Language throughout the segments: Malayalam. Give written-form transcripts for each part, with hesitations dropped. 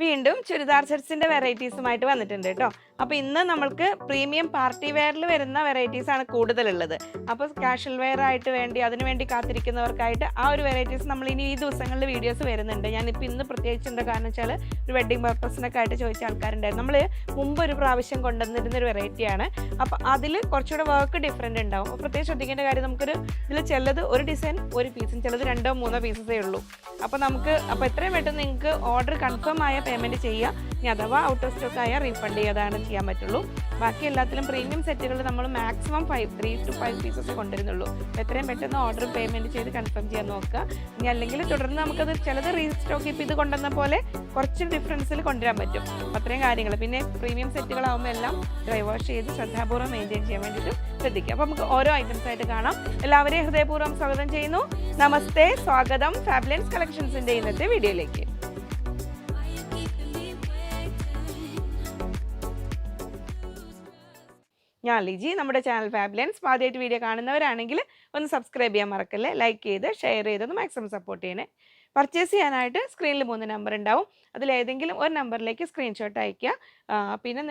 വീണ്ടും ചുരിദാർ സെറ്റ്സിന്റെ വെറൈറ്റീസുമായിട്ട് വന്നിട്ടുണ്ട് കേട്ടോ. അപ്പോൾ ഇന്ന് നമ്മൾക്ക് പ്രീമിയം പാർട്ടി വെയറിൽ വരുന്ന വെറൈറ്റീസ് ആണ് കൂടുതലുള്ളത്. അപ്പോൾ കാഷ്വൽ വെയർ ആയിട്ട് വേണ്ടി അതിനു വേണ്ടി കാത്തിരിക്കുന്നവർക്കായിട്ട് ആ ഒരു വെറൈറ്റീസ് നമ്മൾ ഇനി ഈ ദിവസങ്ങളിൽ വീഡിയോസ് വരുന്നുണ്ട്. ഞാനിപ്പോൾ ഇന്ന് പ്രത്യേകിച്ച് എന്താ കാരണം വെച്ചാൽ ഒരു വെഡ്ഡിംഗ് പർപ്പസിനൊക്കെ ആയിട്ട് ചോദിച്ച ആൾക്കാരുണ്ടായിരുന്നു. നമ്മൾ മുമ്പ് ഒരു പ്രാവശ്യം കൊണ്ടുവന്നിരുന്നൊരു വെറൈറ്റിയാണ്. അപ്പോൾ അതിൽ കുറച്ചുകൂടെ വർക്ക് ഡിഫറെൻ്റ് ഉണ്ടാവും. അപ്പോൾ പ്രത്യേകം ശ്രദ്ധിക്കേണ്ട കാര്യം, നമുക്കൊരു ഇതിൽ ചിലത് ഒരു ഡിസൈൻ ഒരു പീസും, ചിലത് 2-3 പീസസേ ഉള്ളൂ. അപ്പോൾ എത്രയും പെട്ടെന്ന് നിങ്ങൾക്ക് ഓർഡർ കൺഫേം ആയ പേയ്മെൻറ്റ് ചെയ്യുക. ഇനി അഥവാ ഔട്ട് ഓഫ് സ്റ്റോക്ക് ആയാൽ റീഫണ്ട് ചെയ്യാതാണ് ചെയ്യാൻ പറ്റുള്ളൂ. ബാക്കി എല്ലാത്തിലും പ്രീമിയം സെറ്റുകൾ നമ്മൾ മാക്സിമം 3 to 5 പീസസ് കൊണ്ടുവരുന്നുള്ളൂ. എത്രയും പെട്ടെന്ന് ഓർഡർ പേയ്മെൻറ്റ് ചെയ്ത് കൺഫേം ചെയ്യാൻ നോക്കുക. ഇനി അല്ലെങ്കിൽ തുടർന്ന് നമുക്കത് ചിലത് റീസ്റ്റോക്ക് ഇപ്പോൾ ഇത് കൊണ്ടുവന്ന പോലെ കുറച്ച് ഡിഫറൻസിൽ കൊണ്ടുവരാൻ പറ്റും. അത്രയും കാര്യങ്ങൾ. പിന്നെ പ്രീമിയം സെറ്റുകളാകുമ്പോൾ എല്ലാം ഡ്രൈ വാഷ് ചെയ്ത് ശ്രദ്ധാപൂർവ്വം മെയിൻറ്റെയിൻ ചെയ്യാൻ വേണ്ടിയിട്ട് ശ്രദ്ധിക്കുക. അപ്പോൾ നമുക്ക് ഓരോ ഐറ്റംസ് ആയിട്ട് കാണാം. എല്ലാവരെയും ഹൃദയപൂർവ്വം സ്വാഗതം ചെയ്യുന്നു. നമസ്തേ, സ്വാഗതം ഫാബ്ലൻസ് കളക്ഷൻസിൻ്റെ ഇന്നത്തെ വീഡിയോയിലേക്ക്. ഞാൻ ലിജി. നമ്മുടെ ചാനൽ ഫാബ്ലൻസ് ആദ്യമായിട്ട് വീഡിയോ കാണുന്നവരാണെങ്കിൽ ഒന്ന് സബ്സ്ക്രൈബ് ചെയ്യാൻ മറക്കല്ലേ. ലൈക്ക് ചെയ്ത് ഷെയർ ചെയ്തൊന്ന് മാക്സിമം സപ്പോർട്ട് ചെയ്യണേ. പർച്ചേസ് ചെയ്യാനായിട്ട് സ്ക്രീനിൽ 3 നമ്പർ ഉണ്ടാവും. അതിലേതെങ്കിലും ഒരു നമ്പറിലേക്ക് സ്ക്രീൻഷോട്ട് അയയ്ക്കുക. പിന്നെ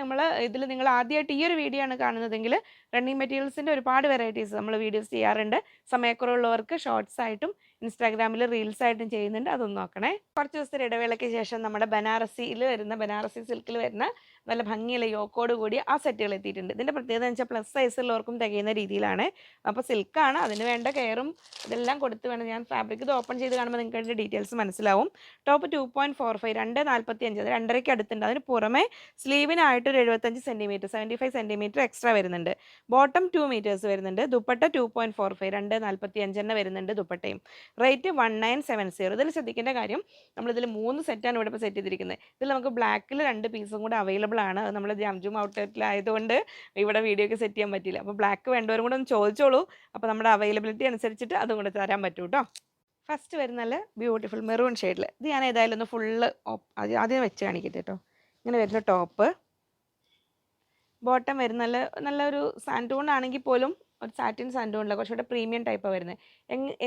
നിങ്ങൾ ആദ്യമായിട്ട് ഈ ഒരു വീഡിയോ ആണ് കാണുന്നതെങ്കിൽ റണ്ണിങ് മെറ്റീരിയൽസിൻ്റെ ഒരുപാട് വെറൈറ്റീസ് നമ്മൾ വീഡിയോസ് ചെയ്യാറുണ്ട്. സമയക്കുറവുള്ളവർക്ക് ഷോർട്സ് ആയിട്ടും ഇൻസ്റ്റാഗ്രാമിൽ റീൽസ് ആയിട്ടും ചെയ്യുന്നുണ്ട്. അതൊന്ന് നോക്കണേ. കുറച്ച് ദിവസത്തെ ഇടവേളയ്ക്ക് ശേഷം നമ്മുടെ ബനാറസി സിൽക്കിൽ വരുന്ന നല്ല ഭംഗിയുള്ള യോക്കോട് കൂടി ആ സെറ്റുകൾ എത്തിയിട്ടുണ്ട്. ഇതിൻ്റെ പ്രത്യേകത എന്ന് വെച്ചാൽ പ്ലസ് സൈസുള്ളവർക്കും തികയുന്ന രീതിയിലാണ്. അപ്പോൾ സിൽക്കാണ്, അതിന് വേണ്ട കെയറും ഇതെല്ലാം കൊടുത്ത് വേണം. ഞാൻ ഫാബ്രിക് ഇത് ഓപ്പൺ ചെയ്ത് കാണുമ്പോൾ നിങ്ങൾക്ക് അതിൻ്റെ ഡീറ്റെയിൽസ് മനസ്സിലാവും. ടോപ്പ് 2.45 2.45 അത് 2.5 അടുത്തുണ്ട്. അതിന് പുറമെ സ്ലീവിനായിട്ട് ഒരു 75 സെൻറ്റിമീറ്റർ 75 സെൻറ്റിമീറ്റർ എക്സ്ട്രാ വരുന്നുണ്ട്. ബോട്ടം 2 മീറ്റേഴ്സ് വരുന്നുണ്ട്. ദുപ്പട്ട 2.45 2.45 തന്നെ വരുന്നുണ്ട് ദുപ്പട്ടയും. റേറ്റ് 1970. ഇതിൽ ശ്രദ്ധിക്കേണ്ട കാര്യം, നമ്മളിതിൽ 3 സെറ്റാണ് ഇവിടെ ഇപ്പോൾ സെറ്റ് ചെയ്തിരിക്കുന്നത്. ഇതിൽ നമുക്ക് ബ്ലാക്കിൽ 2 പീസും കൂടെ അവൈലബിൾ ആണ്. അത് നമ്മൾ ജംജും ഔട്ട്ലെറ്റിലായതുകൊണ്ട് ഇവിടെ വീഡിയോയ്ക്ക് സെറ്റ് ചെയ്യാൻ പറ്റില്ല. അപ്പോൾ ബ്ലാക്ക് വേണ്ടവരും കൂടെ ഒന്ന് ചോദിച്ചോളൂ. അപ്പോൾ നമ്മുടെ അവൈലബിലിറ്റി അനുസരിച്ചിട്ട് അതും കൂടെ തരാൻ പറ്റും കേട്ടോ. ഫസ്റ്റ് വരുന്ന നല്ല ബ്യൂട്ടിഫുൾ മെറൂൺ ഷെയ്ഡിൽ, ഇത് ഞാൻ ഏതായാലും ഒന്ന് ഫുള്ള് ആദ്യം വെച്ച് കാണിക്കട്ടെ കേട്ടോ. ഇങ്ങനെ വരുന്ന ടോപ്പ്, ബോട്ടം വരുന്ന നല്ലൊരു സാൻഡൂൺ ആണെങ്കിൽ പോലും ഒരു സാറ്റിൻ സാൻഡൂണില്ല, കുറച്ചുകൂടെ പ്രീമിയം ടൈപ്പാണ് വരുന്നത്.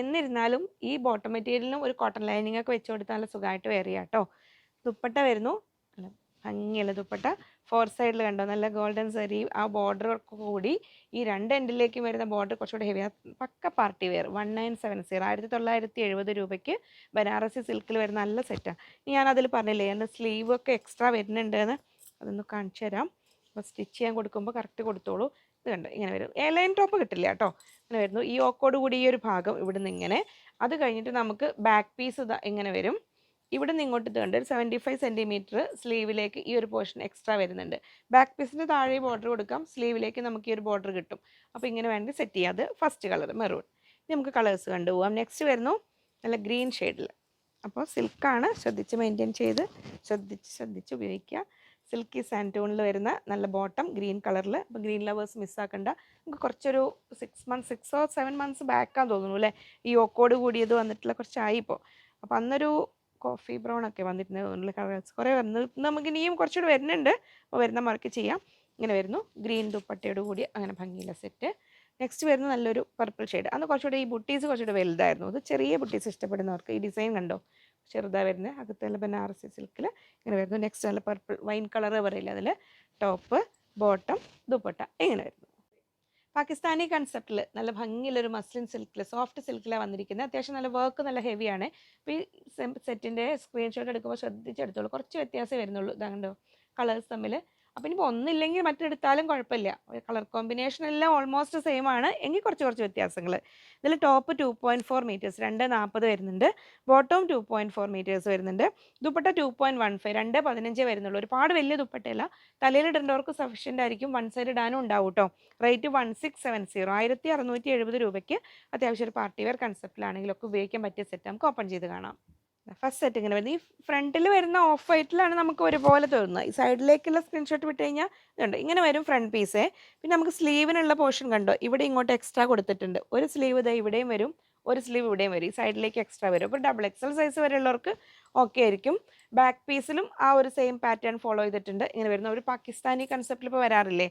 എന്നിരുന്നാലും ഈ ബോട്ടം മെറ്റീരിയലിനും ഒരു കോട്ടൺ ലൈനിങ് ഒക്കെ വെച്ച് കൊടുത്താൽ നല്ല സുഖമായിട്ട് വെയർ ചെയ്യാം കേട്ടോ. ദുപ്പട്ട വരുന്നു, നല്ല ഭംഗിയുള്ള ദുപ്പട്ട. 4 സൈഡിൽ കണ്ടോ നല്ല ഗോൾഡൻ സരി, ആ ബോർഡർ കൂടി ഈ 2 എൻഡിലേക്കും വരുന്ന ബോർഡർ കുറച്ചുകൂടെ ഹെവി. പക്ക പാർട്ടി വെയർ. 1970 1970 രൂപയ്ക്ക് ബനാറസി സിൽക്കിൽ വരുന്ന നല്ല സെറ്റാണ്. ഞാൻ അതിൽ പറഞ്ഞില്ലേ എൻ്റെ സ്ലീവ് ഒക്കെ എക്സ്ട്രാ വരുന്നുണ്ട് എന്ന്, അതൊന്ന് കാണിച്ചു തരാം. അപ്പോൾ സ്റ്റിച്ച് ചെയ്യാൻ കൊടുക്കുമ്പോൾ കറക്റ്റ് കൊടുത്തോളൂ. ഇത് കണ്ടോ ഇങ്ങനെ വരും. ലൈൻ ടോപ്പ് കിട്ടില്ല കേട്ടോ, ഇങ്ങനെ വരുന്നു. ഈ ഓക്കോട് കൂടി ഈ ഒരു ഭാഗം ഇവിടുന്ന് ഇങ്ങനെ, അത് കഴിഞ്ഞിട്ട് നമുക്ക് ബാക്ക് പീസ് ഇതാ ഇങ്ങനെ വരും. ഇവിടെ നിന്ന് ഇങ്ങോട്ട് ഇതുണ്ട് 75 സെൻറ്റിമീറ്റർ സ്ലീവിലേക്ക് ഈ ഒരു പോർഷൻ എക്സ്ട്രാ വരുന്നുണ്ട്. ബാക്ക് പീസിന് താഴെ ബോർഡർ കൊടുക്കാം, സ്ലീവിലേക്ക് നമുക്ക് ഈ ഒരു ബോർഡർ കിട്ടും. അപ്പോൾ ഇങ്ങനെ വേണ്ടി സെറ്റ് ചെയ്യാം. അത് ഫസ്റ്റ് കളർ മെറൂൺ. ഇനി നമുക്ക് കളേഴ്സ് കണ്ടുപോകാം. നെക്സ്റ്റ് വരുന്നു നല്ല ഗ്രീൻ ഷെയ്ഡിൽ. അപ്പോൾ സിൽക്കാണ്, ശ്രദ്ധിച്ച് മെയിൻറ്റെയിൻ ചെയ്ത് ശ്രദ്ധിച്ച് ഉപയോഗിക്കുക. സിൽക്കി സാൻറ്റൂണിൽ വരുന്ന നല്ല ബോട്ടം ഗ്രീൻ കളറിൽ. അപ്പോൾ ഗ്രീൻ ലവേഴ്സ് മിസ്സാക്കണ്ട. നമുക്ക് കുറച്ചൊരു 6 or 7 months ബാക്കാന്ന് തോന്നുന്നു അല്ലേ ഈ ഓക്കോട് കൂടിയത് വന്നിട്ടുള്ള, കുറച്ചായി ഇപ്പോൾ. അപ്പോൾ അന്നൊരു കോഫി ബ്രൗൺ ഒക്കെ വന്നിരുന്നത് തോന്നുന്നു കളേഴ്സ് കുറേ നമുക്ക് ഇനിയും കുറച്ചുകൂടി വരുന്നുണ്ട്. അപ്പോൾ വരുന്ന മാർക്ക് ചെയ്യാം. ഇങ്ങനെ വരുന്നു ഗ്രീൻ ദുപ്പട്ടയോട് കൂടി അങ്ങനെ ഭംഗിയില്ല സെറ്റ്. നെക്സ്റ്റ് വരുന്ന നല്ലൊരു പർപ്പിൾ ഷെയ്ഡ്. അന്ന് കുറച്ചുകൂടി ഈ ബുട്ടീസ് കുറച്ചുകൂടി വലുതായിരുന്നു. അത് ചെറിയ ബുട്ടീസ് ഇഷ്ടപ്പെടുന്നവർക്ക് ഈ ഡിസൈൻ കണ്ടോ ചെറുതാണ് വരുന്നത്. അകത്ത് നല്ല ബനാറസി സിൽക്കിൽ ഇങ്ങനെ വരുന്നു. നെക്സ്റ്റ് നല്ല പർപ്പിൾ വൈൻ കളർ പറയില്ല, അതിൽ ടോപ്പ് ബോട്ടം ദുപ്പട്ട ഇങ്ങനെ വരുന്നു. പാകിസ്ഥാനി കൺസെപ്റ്റിൽ നല്ല ഭംഗിയുള്ളൊരു മസ്ലിൻ സിൽക്കിൽ സോഫ്റ്റ് സിൽക്കിലാണ് വന്നിരിക്കുന്നത്. അത്യാവശ്യം നല്ല വർക്ക് നല്ല ഹെവിയാണ്. അപ്പോൾ ഈ സെറ്റിൻ്റെ സ്ക്രീൻഷോട്ട് എടുക്കുമ്പോൾ ശ്രദ്ധിച്ചെടുത്തോളൂ. കുറച്ച് വ്യത്യാസമേ വരുന്നുള്ളൂ. ഇതാണ്ടോ കളേഴ്സ് തമ്മിൽ. അപ്പോൾ ഇനിയിപ്പോൾ ഒന്നില്ലെങ്കിൽ മറ്റെടുത്താലും കുഴപ്പമില്ല. കളർ കോമ്പിനേഷൻ എല്ലാം ഓൾമോസ്റ്റ് സെയിം ആണ്, എങ്കിൽ കുറച്ച് വ്യത്യാസങ്ങൾ. ഇതിൽ ടോപ്പ് 2.4 മീറ്റേഴ്സ് 2.40 വരുന്നുണ്ട്. ബോട്ടവും 2.4 മീറ്റേഴ്സ് വരുന്നുണ്ട്. ദുപ്പട്ട 2.15 2.15 വരുന്നുള്ളൂ. ഒരുപാട് വലിയ ദുപ്പട്ടയല്ല, തലയിൽ ഇടേണ്ടവർക്ക് സഫീഷ്യൻ്റ് ആയിരിക്കും. 1 സൈഡ് ഇടാനും ഉണ്ടാവും കേട്ടോ. റേറ്റ് 1670 1670 രൂപയ്ക്ക് അത്യാവശ്യം ഒരു പാർട്ടി വെയർ കൺസെപ്റ്റിലാണെങ്കിലൊക്കെ ഉപയോഗിക്കാൻ പറ്റിയ സെറ്റ്. നമുക്ക് ഓപ്പൺ ചെയ്ത് കാണാം. ഫസ്റ്റ് സെറ്റ് ഇങ്ങനെ വരുന്നത്. ഈ ഫ്രണ്ടിൽ വരുന്ന ഓഫ് വൈറ്റിലാണ് നമുക്ക് ഒരുപോലെ തോന്നുന്നത്. ഈ സൈഡിലേക്കുള്ള സ്ക്രീൻഷോട്ട് വിട്ട് കഴിഞ്ഞാൽ ഇതുണ്ട് ഇങ്ങനെ വരും ഫ്രണ്ട് പീസേ. പിന്നെ നമുക്ക് സ്ലീവിനുള്ള പോർഷൻ കണ്ടോ, ഇവിടെ ഇങ്ങോട്ട് എക്സ്ട്രാ കൊടുത്തിട്ടുണ്ട്. ഒരു സ്ലീവ് ഇതാ ഇവിടെയും വരും, ഒരു സ്ലീവ് ഇവിടെയും വരും. ഈ സൈഡിലേക്ക് എക്സ്ട്രാ വരും. അപ്പോൾ XXL സൈസ് വരെയുള്ളവർക്ക് ഓക്കെ ആയിരിക്കും. ബാക്ക് പീസിലും ആ ഒരു സെയിം പാറ്റേൺ ഫോളോ ചെയ്തിട്ടുണ്ട്. ഇങ്ങനെ വരുന്ന ഒരു പാകിസ്ഥാനി കൺസെപ്റ്റിൽ ഇപ്പോൾ വരാറില്ലേ,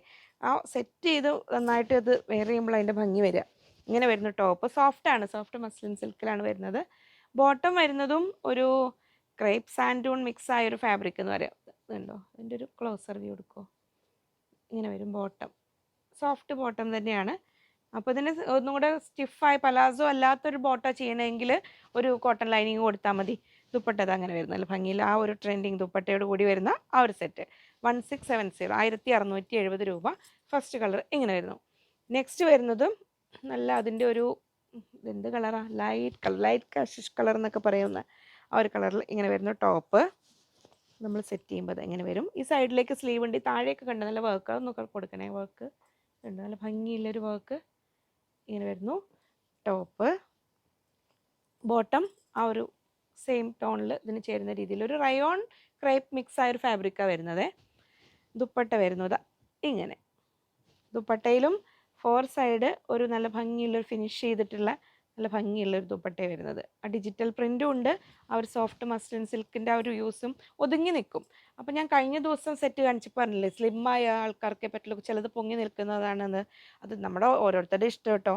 ആ സെറ്റ് ചെയ്ത് നന്നായിട്ട് അത് വെയർ ചെയ്യുമ്പോൾ അതിൻ്റെ ഭംഗി വരിക. ഇങ്ങനെ വരുന്ന ടോപ്പ് സോഫ്റ്റ് മസ്ലിൻ സിൽക്കിലാണ് വരുന്നത്. ബോട്ടം വരുന്നതും ഒരു ക്രേപ്പ് സാൻഡൂൺ മിക്സ് ആയൊരു ഫാബ്രിക് എന്ന് പറയാം. ഇതുണ്ടോ, അതിൻ്റെ ഒരു ക്ലോസർ വ്യൂ എടുക്കുമോ, ഇങ്ങനെ വരും ബോട്ടം. സോഫ്റ്റ് ബോട്ടം തന്നെയാണ്. അപ്പോൾ ഇതിന് ഒന്നും കൂടെ സ്റ്റിഫായി പലാസോ അല്ലാത്തൊരു ബോട്ടം ചെയ്യണമെങ്കിൽ ഒരു കോട്ടൺ ലൈനിങ് കൊടുത്താൽ മതി. ദുപ്പട്ടത് അങ്ങനെ വരുന്ന നല്ല ഭംഗിയിൽ ആ ഒരു ട്രെൻഡിങ് ദുപ്പട്ടയോട് കൂടി വരുന്ന ആ ഒരു സെറ്റ് 1670, 1670 രൂപ. ഫസ്റ്റ് കളർ ഇങ്ങനെ വരുന്നു. നെക്സ്റ്റ് വരുന്നതും നല്ല അതിൻ്റെ ഒരു എന്ത് കളറാണ്, light colour, light Kashish colour എന്നൊക്കെ പറയുന്ന ആ ഒരു കളറിൽ ഇങ്ങനെ വരുന്ന ടോപ്പ് നമ്മൾ സെറ്റ് ചെയ്യുമ്പോൾ അത് എങ്ങനെ വരും. ഈ സൈഡിലേക്ക് സ്ലീവ് ഉണ്ട്, താഴെയൊക്കെ കണ്ട് നല്ല വർക്ക് അതൊന്നൊക്കെ കൊടുക്കണേ. വർക്ക് ഉണ്ട്, നല്ല ഭംഗിയുള്ളൊരു വർക്ക് ഇങ്ങനെ വരുന്നു. ടോപ്പ് ബോട്ടം ആ ഒരു സെയിം ടോണിൽ ഇതിന് ചേരുന്ന രീതിയിൽ ഒരു റയോൺ ക്രേപ്പ് മിക്സ് ആയൊരു ഫാബ്രിക്കാണ് വരുന്നത്. ദുപ്പട്ട വരുന്നത് ഇങ്ങനെ. ദുപ്പട്ടയിലും 4 സൈഡ് ഒരു നല്ല ഭംഗിയുള്ളൊരു ഫിനിഷ് ചെയ്തിട്ടുള്ള നല്ല ഭംഗിയുള്ളൊരു ദുപ്പട്ട വരുന്നത്. ആ ഡിജിറ്റൽ പ്രിൻറ്റും ഉണ്ട്, ആ ഒരു സോഫ്റ്റ് മസ്ലിൻ സിൽക്കിൻ്റെ ആ ഒരു യൂസും ഒതുങ്ങി നിൽക്കും. അപ്പോൾ ഞാൻ കഴിഞ്ഞ ദിവസം സെറ്റ് കാണിച്ചപ്പോൾ പറഞ്ഞില്ലേ, സ്ലിമ്മായ ആൾക്കാർക്കേ പറ്റുള്ളൂ, ചിലത് പൊങ്ങി നിൽക്കുന്നതാണെന്ന്. അത് നമ്മുടെ ഓരോരുത്തരുടെ ഇഷ്ടം കേട്ടോ.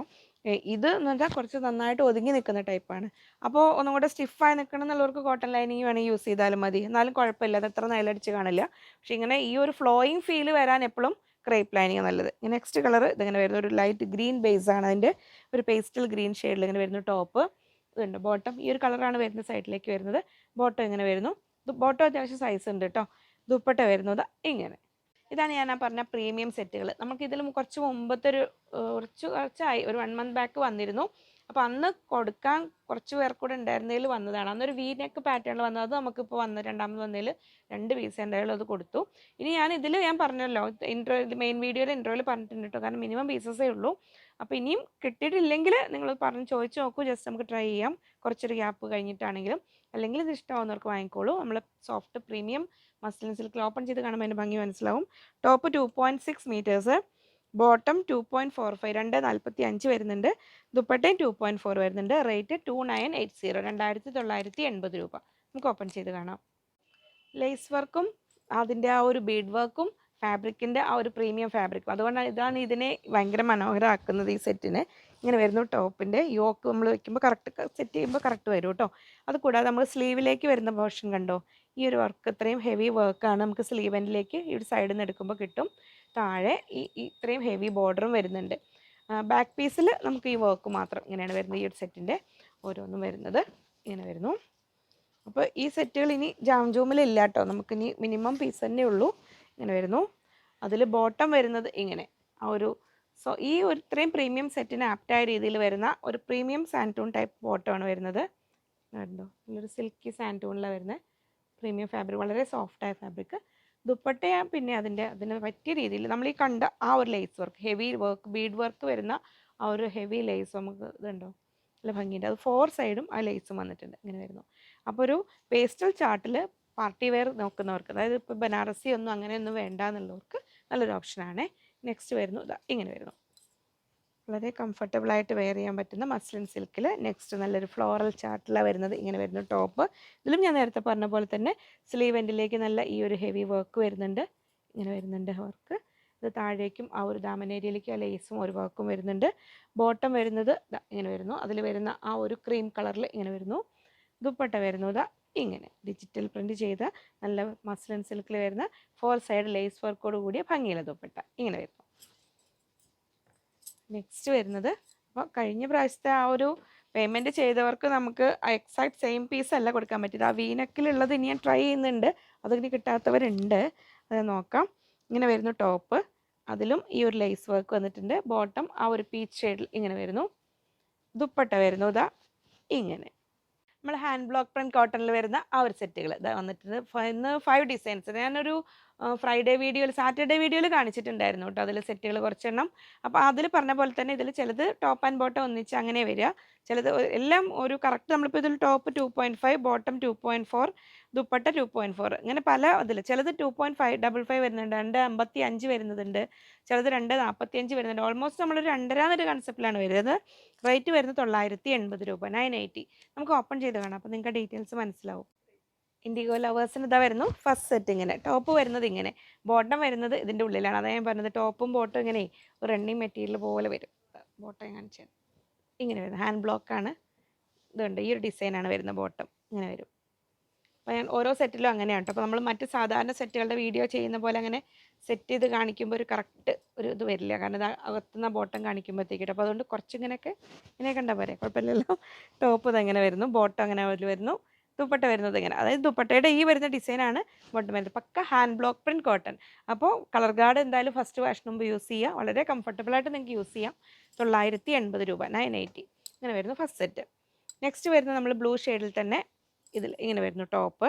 ഇത് എന്ന് വെച്ചാൽ കുറച്ച് നന്നായിട്ട് ഒതുങ്ങി നിൽക്കുന്ന ടൈപ്പാണ്. അപ്പോൾ ഒന്നും കൂടെ സ്റ്റിഫായി നിൽക്കണം എന്നുള്ളവർക്ക് കോട്ടൺ ലൈനിങ് വേണമെങ്കിൽ യൂസ് ചെയ്താലും മതി, എന്നാലും കുഴപ്പമില്ല, അത് അത്ര നൈലടിച്ച് കാണില്ല. പക്ഷേ ഇങ്ങനെ ഈ ഒരു ഫ്ലോയിങ് ഫീൽ വരാൻ എപ്പോഴും ക്രേപ്പ് ലൈനിങ് നല്ലത്. നെക്സ്റ്റ് കളർ ഇതിങ്ങനെ വരുന്ന ഒരു ലൈറ്റ് ഗ്രീൻ ബേസ് ആണ്, അതിൻ്റെ ഒരു പേസ്റ്റൽ ഗ്രീൻ ഷെയ്ഡിൽ ഇങ്ങനെ വരുന്ന ടോപ്പ്. ഇതുണ്ട് ബോട്ടം ഈ ഒരു കളറാണ് വരുന്ന സൈഡിലേക്ക് വരുന്നത്. ബോട്ടം ഇങ്ങനെ വരുന്നു. ബോട്ടം അത്യാവശ്യം സൈസ് ഉണ്ട് കേട്ടോ. ദുപ്പട്ട വരുന്നത് ഇങ്ങനെ. ഇതാണ് ഞാൻ പറഞ്ഞ പ്രീമിയം സെറ്റുകൾ. നമുക്കിതിൽ കുറച്ച് മുമ്പത്തെ ഒരു കുറച്ചായി, ഒരു 1 മന്ത് ബാക്ക് വന്നിരുന്നു. അപ്പോൾ അന്ന് കൊടുക്കാൻ കുറച്ച് പേർ കൂടെ ഉണ്ടായിരുന്നതിൽ വന്നതാണ്. അന്നൊരു വി നെക്ക് പാറ്റേണിൽ വന്നത്, അത് നമുക്കിപ്പോൾ രണ്ടാമത് വന്നതിൽ 2 പീസ് എന്തായാലും അത് കൊടുത്തു. ഇനി ഞാൻ പറഞ്ഞല്ലോ, മെയിൻ വീഡിയോയിൽ ഇൻട്രോയിൽ പറഞ്ഞിട്ടുണ്ട് കേട്ടോ, കാരണം മിനിമം പീസസേ ഉള്ളൂ. അപ്പോൾ ഇനിയും കിട്ടിയിട്ടില്ലെങ്കിൽ നിങ്ങൾ ചോദിച്ച് നോക്കൂ, ജസ്റ്റ് നമുക്ക് ട്രൈ ചെയ്യാം, കുറച്ചൊരു ഗ്യാപ്പ് കഴിഞ്ഞിട്ടാണെങ്കിലും. അല്ലെങ്കിൽ ഇത് ഇഷ്ടമാവുന്നവർക്ക് വാങ്ങിക്കോളൂ. നമ്മൾ സോഫ്റ്റ് പ്രീമിയം മസ്ലിൻ സിൽക്കിൽ ഓപ്പൺ ചെയ്ത് കാണുമ്പോൾ അതിൻ്റെ ഭംഗി മനസ്സിലാവും. ടോപ്പ് 2.6 മീറ്റേഴ്സ്, ബോട്ടം 2.45, 2.45 വരുന്നുണ്ട്. ദുപ്പട്ടയും 2.4 വരുന്നുണ്ട്. റേറ്റ് 2980, 2980 രൂപ. നമുക്ക് ഓപ്പൺ ചെയ്ത് കാണാം. ലേസ് വർക്കും അതിൻ്റെ ആ ഒരു ബീഡ് വർക്കും ഫാബ്രിക്കിൻ്റെ ആ ഒരു പ്രീമിയം ഫാബ്രിക്കും, അതുകൊണ്ടാണ് ഇതാണ് ഇതിനെ ഭയങ്കര മനോഹരമാക്കുന്നത് ഈ സെറ്റിനെ. ഇങ്ങനെ വരുന്നു. ടോപ്പിൻ്റെ യോക്ക് നമ്മൾ വെക്കുമ്പോൾ കറക്റ്റ് സെറ്റ് ചെയ്യുമ്പോൾ കറക്റ്റ് വരും കേട്ടോ. അതുകൂടാതെ നമ്മൾ സ്ലീവിലേക്ക് വരുന്ന പോർഷൻ കണ്ടോ, ഈ ഒരു വർക്ക് ഇത്രയും ഹെവി വർക്കാണ് നമുക്ക് സ്ലീവ് എൻഡിലേക്ക് ഈ ഒരു സൈഡിൽ നിന്ന് എടുക്കുമ്പോൾ കിട്ടും. താഴെ ഇത്രയും ഹെവി ബോർഡറും വരുന്നുണ്ട്. ബാക്ക് പീസിൽ നമുക്ക് ഈ വർക്ക് മാത്രം ഇങ്ങനെയാണ് വരുന്നത്. ഈ ഒരു സെറ്റിൻ്റെ ഓരോന്നും വരുന്നത് ഇങ്ങനെ വരുന്നു. അപ്പോൾ ഈ സെറ്റുകൾ ഇനി ജാംജൂമിലില്ല കേട്ടോ, നമുക്കിനി മിനിമം പീസ് തന്നെ ഉള്ളൂ. ഇങ്ങനെ വരുന്നു. അതിൽ ബോട്ടം വരുന്നത് ഇങ്ങനെ ആ ഒരു ഈ ഒരു ഇത്രയും പ്രീമിയം സെറ്റിന് ആപ്റ്റായ രീതിയിൽ വരുന്ന ഒരു പ്രീമിയം സാൻറ്റൂൺ ടൈപ്പ് ബോട്ടമാണ് വരുന്നത്. കണ്ടോ, നല്ലൊരു സിൽക്കി സാൻറ്റൂണിലാണ് വരുന്നത്. പ്രീമിയം ഫാബ്രിക്, വളരെ സോഫ്റ്റായ ഫാബ്രിക്. ദുപ്പട്ടയാ പിന്നെ അതിന് പറ്റിയ രീതിയിൽ നമ്മൾ ഈ കണ്ട ആ ഒരു lace work, heavy work, bead work വരുന്ന ആ ഒരു ഹെവി ലേസ് നമുക്ക് ഇതുണ്ടോ, നല്ല ഭംഗിയുണ്ട്. അത് 4 സൈഡും ആ ലേസും വന്നിട്ടുണ്ട്. ഇങ്ങനെ വരുന്നു. അപ്പോൾ ഒരു പേസ്റ്റൽ ചാർട്ടിൽ പാർട്ടി വെയർ നോക്കുന്നവർക്ക്, അതായത് ഇപ്പോൾ ബനാറസി ഒന്നും അങ്ങനെയൊന്നും വേണ്ട എന്നുള്ളവർക്ക് നല്ലൊരു ഓപ്ഷനാണ്. നെക്സ്റ്റ് വരുന്നു ഇങ്ങനെ വരുന്നു. വളരെ കംഫർട്ടബിളായിട്ട് വെയർ ചെയ്യാൻ പറ്റുന്ന മസ്ലിൻ സിൽക്കിൽ നെക്സ്റ്റ് നല്ലൊരു ഫ്ലോറൽ ചാർട്ടിലാണ് വരുന്നത്. ഇങ്ങനെ വരുന്നു ടോപ്പ്. ഇതിലും ഞാൻ നേരത്തെ പറഞ്ഞ പോലെ തന്നെ സ്ലീവ് എൻഡിലേക്ക് നല്ല ഈ ഒരു ഹെവി വർക്ക് വരുന്നുണ്ട്. ഇങ്ങനെ വരുന്നുണ്ട് വർക്ക്. ഇത് താഴേക്കും ആ ഒരു ദാമനേരിയയിലേക്ക് ആ ലേസും ഒരു വർക്കും വരുന്നുണ്ട്. ബോട്ടം വരുന്നത് ഇങ്ങനെ വരുന്നു. അതിൽ വരുന്ന ആ ഒരു ക്രീം കളറിൽ ഇങ്ങനെ വരുന്നു. ദുപ്പട്ട വരുന്നത് ഇങ്ങനെ ഡിജിറ്റൽ പ്രിൻറ്റ് ചെയ്ത നല്ല മസ്ലിൻ സിൽക്കിൽ വരുന്ന 4 സൈഡ് ലേസ് വർക്കോട് കൂടിയ ഭംഗിയുള്ള ദുപ്പട്ട ഇങ്ങനെ വരുന്നു. നെക്സ്റ്റ് വരുന്നത്, അപ്പോൾ കഴിഞ്ഞ പ്രാവശ്യത്തെ ആ ഒരു പേയ്മെൻറ്റ് ചെയ്തവർക്ക് നമുക്ക് എക്സാക്ട് സെയിം പീസ് അല്ല കൊടുക്കാൻ പറ്റിയത്. ആ വീനക്കിലുള്ളത് ഇനി ഞാൻ ട്രൈ ചെയ്യുന്നുണ്ട്, അതിന് കിട്ടാത്തവരുണ്ട്, അത് നോക്കാം. ഇങ്ങനെ വരുന്നു ടോപ്പ്. അതിലും ഈ ഒരു ലേസ് വർക്ക് വന്നിട്ടുണ്ട്. ബോട്ടം ആ ഒരു പീച്ച് ഷെയ്ഡിൽ ഇങ്ങനെ വരുന്നു. ദുപ്പട്ട വരുന്നു ഇങ്ങനെ. നമ്മൾ ഹാൻഡ് ബ്ലോക്ക് പ്രിൻറ്റ് കോട്ടണിൽ വരുന്ന ആ ഒരു സെറ്റുകൾ വന്നിട്ടുണ്ട്. ഇന്ന് 5 ഡിസൈൻസ് ഞാനൊരു സാറ്റർഡേ വീഡിയോയിൽ കാണിച്ചിട്ടുണ്ടായിരുന്നു കേട്ടോ. അതിൽ സെറ്റുകൾ കുറച്ചെണ്ണം. അപ്പോൾ അതിൽ പറഞ്ഞ പോലെ തന്നെ ഇതിൽ ചിലത് ടോപ്പ് ആൻഡ് ബോട്ടം ഒന്നിച്ച് അങ്ങനെ വരിക, ചിലത് എല്ലാം ഒരു കറക്റ്റ്. നമ്മളിപ്പോൾ ഇതിൽ ടോപ്പ് 2.5, ബോട്ടം 2.4, ദുപ്പട്ട 2.4, ഇങ്ങനെ പല ഇതിൽ ചിലത് 2.5 വരുന്നുണ്ട്, 2.55 വരുന്നതുണ്ട്, ചിലത് 2.45 വരുന്നുണ്ട്. ഓൾമോസ്റ്റ് നമ്മളൊരു 2.5 എന്നൊരു കൺസെപ്റ്റിലാണ് വരുന്നത്. റേറ്റ് വരുന്നത് 980 രൂപ, 980. നമുക്ക് ഓപ്പൺ ചെയ്ത് കാണാം, അപ്പോൾ നിങ്ങൾക്ക് ഡീറ്റെയിൽസ് മനസ്സിലാവും. ഇൻഡിഗോ ലവേഴ്സിന് വരുന്നു ഫസ്റ്റ് സെറ്റ്. ഇങ്ങനെ ടോപ്പ് വരുന്നത് ഇങ്ങനെ, ബോട്ടം വരുന്നത് ഇതിൻ്റെ ഉള്ളിലാണ്. അതാണ് ഞാൻ പറഞ്ഞത്, ടോപ്പും ബോട്ടും ഇങ്ങനെ ഒരു റണ്ണിങ് മെറ്റീരിയൽ പോലെ വരും. ബോട്ടം കാണിച്ചാൽ ഇങ്ങനെ വരുന്നത് ഹാൻഡ് ബ്ലോക്കാണ്. ഇതുണ്ട്, ഈ ഒരു ഡിസൈനാണ് വരുന്നത്. ബോട്ടം ഇങ്ങനെ വരും. അപ്പോൾ ഞാൻ ഓരോ സെറ്റിലും അങ്ങനെയാണ് കേട്ടോ. അപ്പോൾ നമ്മൾ മറ്റ് സാധാരണ സെറ്റുകളുടെ വീഡിയോ ചെയ്യുന്ന പോലെ അങ്ങനെ സെറ്റ് ചെയ്ത് കാണിക്കുമ്പോൾ ഒരു കറക്റ്റ് ഒരു ഇത് വരില്ല. കാരണം ഇത് അകത്തുനിന്ന് ബോട്ടം കാണിക്കുമ്പോഴത്തേക്കിട്ട്. അപ്പോൾ അതുകൊണ്ട് കുറച്ചിങ്ങനെയൊക്കെ ഇങ്ങനെ കണ്ടാൽ പോരെ, കുഴപ്പമില്ലല്ലോ. ടോപ്പ് ഇതെങ്ങനെ വരുന്നു, ബോട്ടം അങ്ങനെ അതിൽ വരുന്നു, ദുപ്പട്ട വരുന്നത് ഇങ്ങനെ. അതായത് ദുപ്പട്ടയുടെ ഈ വരുന്ന ഡിസൈനാണ് ബോട്ടം വരുന്നത്. പക്ക ഹാൻഡ് ബ്ലോക്ക് പ്രിൻറ്റ് കോട്ടൺ. അപ്പോൾ കളർ ഗാർഡ് എന്തായാലും ഫസ്റ്റ് വാഷിന് മുമ്പ് യൂസ് ചെയ്യുക. വളരെ കംഫർട്ടബിളായിട്ട് നിങ്ങൾക്ക് യൂസ് ചെയ്യാം. 980 രൂപ, 980. ഇങ്ങനെ വരുന്നു ഫസ്റ്റ് സെറ്റ്. നെക്സ്റ്റ് വരുന്നത് നമ്മൾ ബ്ലൂ ഷെയ്ഡിൽ തന്നെ ഇതിൽ ഇങ്ങനെ വരുന്നു ടോപ്പ്.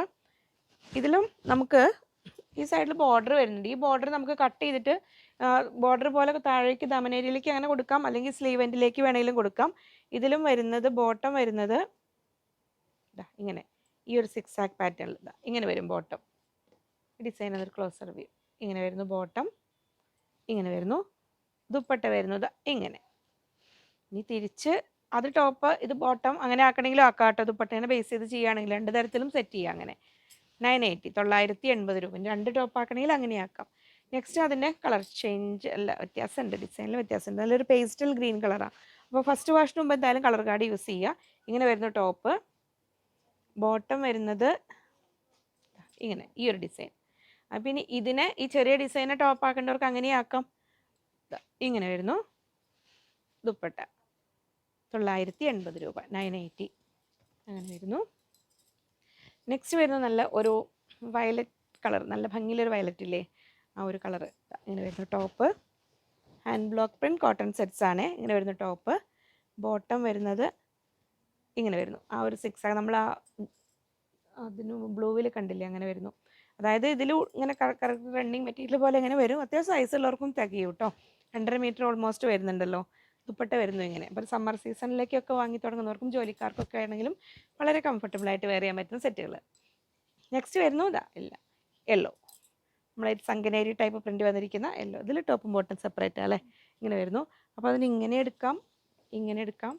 ഇതിലും നമുക്ക് ഈ സൈഡിൽ ബോർഡർ വരുന്നുണ്ട്. ഈ ബോർഡർ നമുക്ക് കട്ട് ചെയ്തിട്ട് ബോർഡർ പോലെ താഴേക്ക് ദമനേരിയിലേക്ക് അങ്ങനെ കൊടുക്കാം, അല്ലെങ്കിൽ സ്ലീവ് എൻഡിലേക്ക് വേണമെങ്കിലും കൊടുക്കാം. ഇതിലും വരുന്നത് ബോട്ടം വരുന്നത് ഇങ്ങനെ ഈ ഒരു 6 ആക്ക് പാറ്റേണിൽ ഇങ്ങനെ വരും ബോട്ടം. ഡിസൈൻ എന്നൊരു ക്ലോസർ വ്യൂ. ഇങ്ങനെ വരുന്നു ബോട്ടം, ഇങ്ങനെ വരുന്നു ദുപ്പട്ട വരുന്നത് ഇങ്ങനെ. ഇനി തിരിച്ച് അത് ടോപ്പ് ഇത് ബോട്ടം അങ്ങനെ ആക്കണമെങ്കിലും ആക്കാം കേട്ടോ. ദുപ്പട്ടേനെ ബേസ് ചെയ്ത് ചെയ്യുകയാണെങ്കിൽ 2 തരത്തിലും സെറ്റ് ചെയ്യാം. അങ്ങനെ 980, 980 രൂപ. 2 ടോപ്പ് ആക്കണമെങ്കിൽ അങ്ങനെ ആക്കാം. നെക്സ്റ്റ് അതിൻ്റെ കളർ ചേഞ്ച് അല്ല, വ്യത്യാസമുണ്ട്, ഡിസൈനിൽ വ്യത്യാസമുണ്ട്. നല്ലൊരു പേസ്റ്റൽ ഗ്രീൻ കളറാണ്. അപ്പോൾ ഫസ്റ്റ് വാഷിന് മുമ്പ് എന്തായാലും കളർ ഗാർഡ് യൂസ് ചെയ്യുക. ഇങ്ങനെ വരുന്നു ടോപ്പ്, ബോട്ടം വരുന്നത് ഇങ്ങനെ ഈ ഒരു ഡിസൈൻ. അപ്പം ഇനി ഇതിനെ ഈ ചെറിയ ഡിസൈനെ ടോപ്പ് ആക്കേണ്ടവർക്ക് അങ്ങനെ ആക്കാം. ഇങ്ങനെ വരുന്നു ദുപ്പട്ട, 980 രൂപ, 980. അങ്ങനെ വരുന്നു. നെക്സ്റ്റ് വരുന്നത് നല്ല ഒരു വയലറ്റ് കളർ, നല്ല ഭംഗിയിലൊരു വയലറ്റ് ഇല്ലേ, ആ ഒരു കളറ്. ഇങ്ങനെ വരുന്നു top, hand block print cotton sets ആണ്. ഇങ്ങനെ വരുന്നു ടോപ്പ്, ബോട്ടം വരുന്നത് ഇങ്ങനെ വരുന്നു. ആ ഒരു 6 ആക്ക് നമ്മൾ അതിന് ബ്ലൂവിൽ കണ്ടില്ലേ, അങ്ങനെ വരുന്നു. അതായത് ഇതിൽ ഇങ്ങനെ കറക്റ്റ് റണ്ണിങ് മെറ്റീരിയൽ പോലെ ഇങ്ങനെ വരും. അത്യാവശ്യം സൈസ് ഉള്ളവർക്കും തികയും കേട്ടോ. 2.5 മീറ്റർ ഓൾമോസ്റ്റ് വരുന്നുണ്ടല്ലോ. ദുപ്പട്ട വരുന്നു ഇങ്ങനെ. അപ്പോൾ സമ്മർ സീസണിലേക്കൊക്കെ വാങ്ങി തുടങ്ങുന്നവർക്കും ജോലിക്കാർക്കൊക്കെ ആണെങ്കിലും വളരെ കംഫർട്ടബിളായിട്ട് വെയർ ചെയ്യാൻ പറ്റുന്ന സെറ്റുകൾ. നെക്സ്റ്റ് വരുന്നു ഇല്ല യെല്ലോ, നമ്മളെ സംഗനേരി ടൈപ്പ് പ്രിൻറ്റ് വന്നിരിക്കുന്ന യെല്ലോ. ഇതിൽ ടോപ്പും ബോട്ടം സെപ്പറേറ്റ് അല്ലേ, ഇങ്ങനെ വരുന്നു. അപ്പോൾ അതിന് ഇങ്ങനെ എടുക്കാം, ഇങ്ങനെ എടുക്കാം,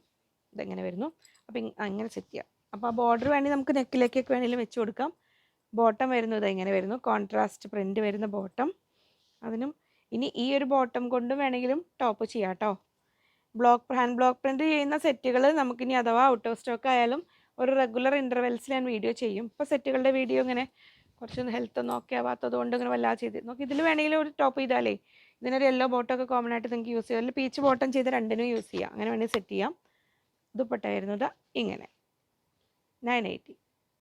ഇതെങ്ങനെ വരുന്നു. അപ്പോൾ അങ്ങനെ സെറ്റ് ചെയ്യാം. അപ്പോൾ ആ ബോർഡർ വേണമെങ്കിൽ നമുക്ക് നെക്കിലേക്കൊക്കെ വേണമെങ്കിലും വെച്ച് കൊടുക്കാം. ബോട്ടം വരുന്നത് ഇങ്ങനെ വരുന്നു, കോൺട്രാസ്റ്റ് പ്രിൻറ്റ് വരുന്ന ബോട്ടം. അതിനും ഇനി ഈ ഒരു ബോട്ടം കൊണ്ടും വേണമെങ്കിലും ടോപ്പ് ചെയ്യാം കേട്ടോ. ഹാൻഡ് ബ്ലോക്ക് പ്രിൻറ്റ് ചെയ്യുന്ന സെറ്റുകൾ നമുക്കിനി അഥവാ ഔട്ട് ഓഫ് സ്റ്റോക്ക് ആയാലും ഒരു റെഗുലർ ഇൻ്റർവെൽസിൽ ഞാൻ വീഡിയോ ചെയ്യും. ഇപ്പോൾ സെറ്റുകളുടെ വീഡിയോ ഇങ്ങനെ കുറച്ച് ഹെൽത്ത് ഒന്നും ഓക്കെ ആവാത്തത് കൊണ്ട് ഇങ്ങനെ വല്ലാതെ ചെയ്ത് നോക്കി. ഇതിൽ വേണമെങ്കിലും ഒരു ടോപ്പ് ചെയ്താലേ ഇതിനൊരു യെല്ലോ ബോട്ടമൊക്കെ കോമൺ ആയിട്ട് നിങ്ങൾക്ക് യൂസ് ചെയ്യാം. അല്ലെങ്കിൽ പീച്ച് ബോട്ടം ചെയ്ത് രണ്ടിനും യൂസ് ചെയ്യാം. അങ്ങനെ വേണമെങ്കിൽ സെറ്റ് ചെയ്യാം. ദുപ്പട്ട വരുന്നത് ഇങ്ങനെ 980.